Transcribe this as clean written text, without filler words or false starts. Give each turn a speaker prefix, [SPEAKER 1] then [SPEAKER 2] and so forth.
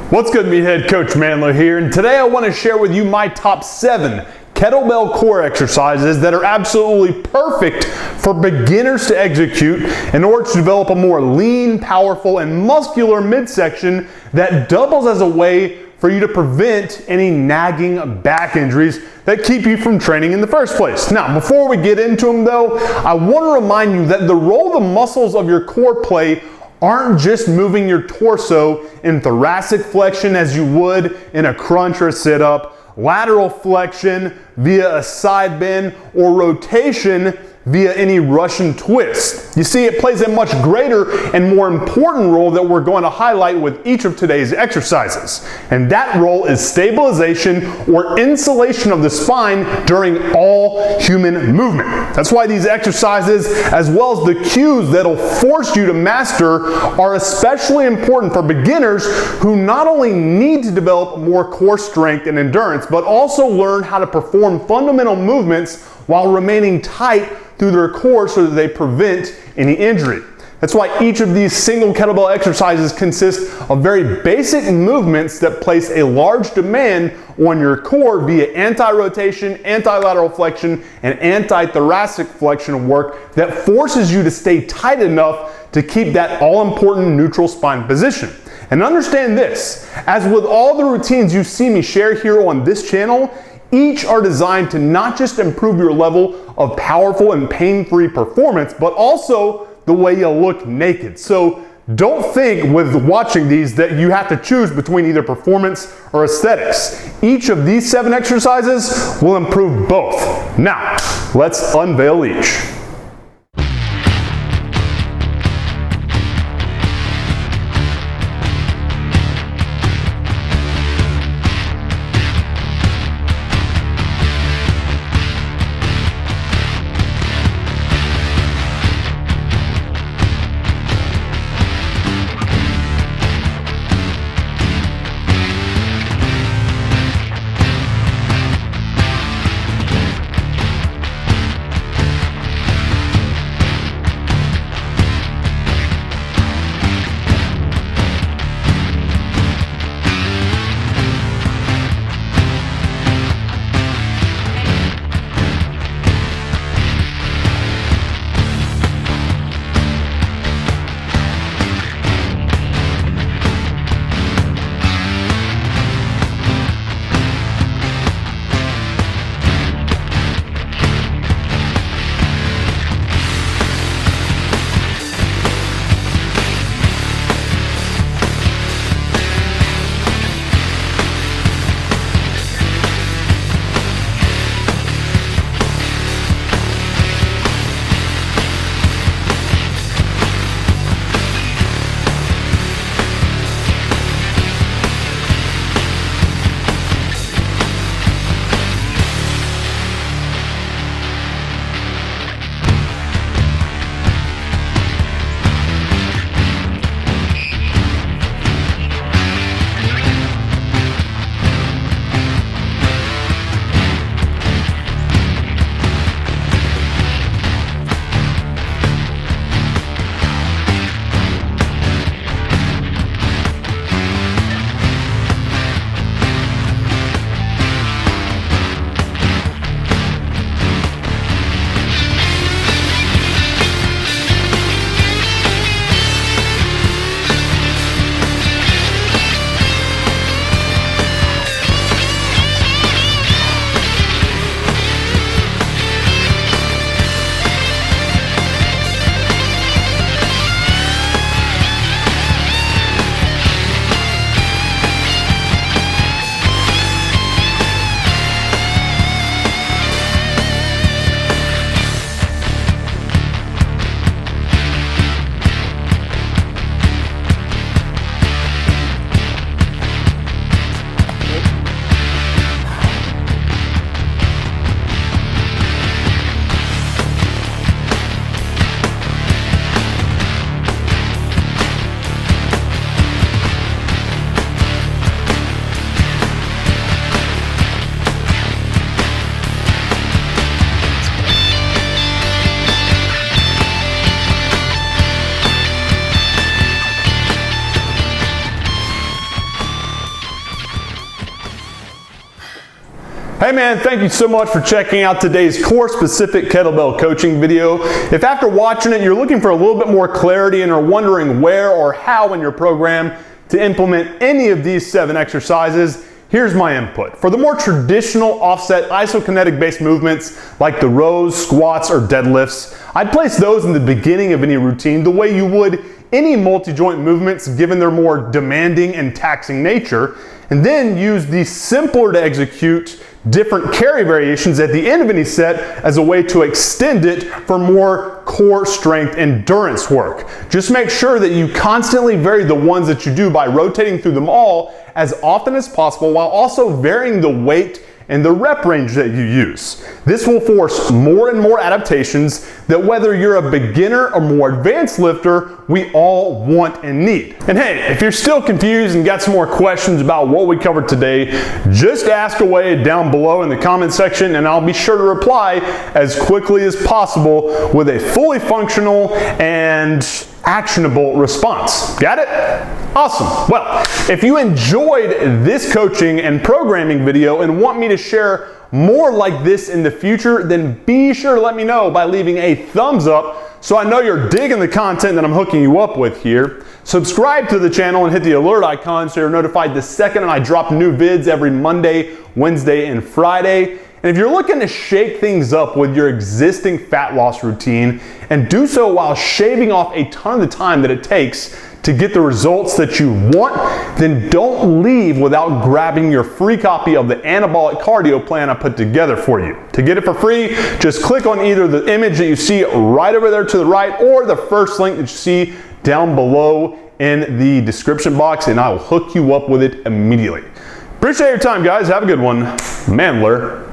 [SPEAKER 1] What's good, meathead? Coach MANdler here, and today I want to share with you my top 7 kettlebell core exercises that are absolutely perfect for beginners to execute in order to develop a more lean, powerful, and muscular midsection that doubles as a way for you to prevent any nagging back injuries that keep you from training in the first place. Now, before we get into them though, I want to remind you that the role the muscles of your core play aren't just moving your torso in thoracic flexion as you would in a crunch or a sit-up, lateral flexion via a side bend, or rotation via any Russian twist. You see, it plays a much greater and more important role that we're going to highlight with each of today's exercises. And that role is stabilization or insulation of the spine during all human movement. That's why these exercises, as well as the cues that'll force you to master, are especially important for beginners who not only need to develop more core strength and endurance, but also learn how to perform fundamental movements while remaining tight through their core so that they prevent any injury. That's why each of these single kettlebell exercises consist of very basic movements that place a large demand on your core via anti-rotation, anti-lateral flexion, and anti-thoracic flexion work that forces you to stay tight enough to keep that all-important neutral spine position. And understand this, as with all the routines you see me share here on this channel, each are designed to not just improve your level of powerful and pain-free performance, but also the way you look naked. So don't think with watching these that you have to choose between either performance or aesthetics. Each of these 7 exercises will improve both. Now, let's unveil each. Hey man, thank you so much for checking out today's core-specific kettlebell coaching video. If after watching it you're looking for a little bit more clarity and are wondering where or how in your program to implement any of these 7 exercises, here's my input. For the more traditional offset isokinetic-based movements like the rows, squats, or deadlifts, I'd place those in the beginning of any routine the way you would any multi-joint movements given their more demanding and taxing nature, and then use the simpler to execute different carry variations at the end of any set as a way to extend it for more core strength endurance work. Just make sure that you constantly vary the ones that you do by rotating through them all as often as possible while also varying the weight and the rep range that you use. This will force more and more adaptations that whether you're a beginner or more advanced lifter, we all want and need. And hey, if you're still confused and got some more questions about what we covered today, just ask away down below in the comment section and I'll be sure to reply as quickly as possible with a fully functional and actionable response. Got it? Awesome. Well, if you enjoyed this coaching and programming video and want me to share more like this in the future, then be sure to let me know by leaving a thumbs up so I know you're digging the content that I'm hooking you up with here. Subscribe to the channel and hit the alert icon so you're notified the second I drop new vids every Monday, Wednesday, and Friday. And if you're looking to shake things up with your existing fat loss routine and do so while shaving off a ton of the time that it takes to get the results that you want, then don't leave without grabbing your free copy of the Anabolic cardio plan I put together for you. To get it for free, just click on either the image that you see right over there to the right or the first link that you see down below in the description box and I will hook you up with it immediately. Appreciate your time, guys. Have a good one. MANdler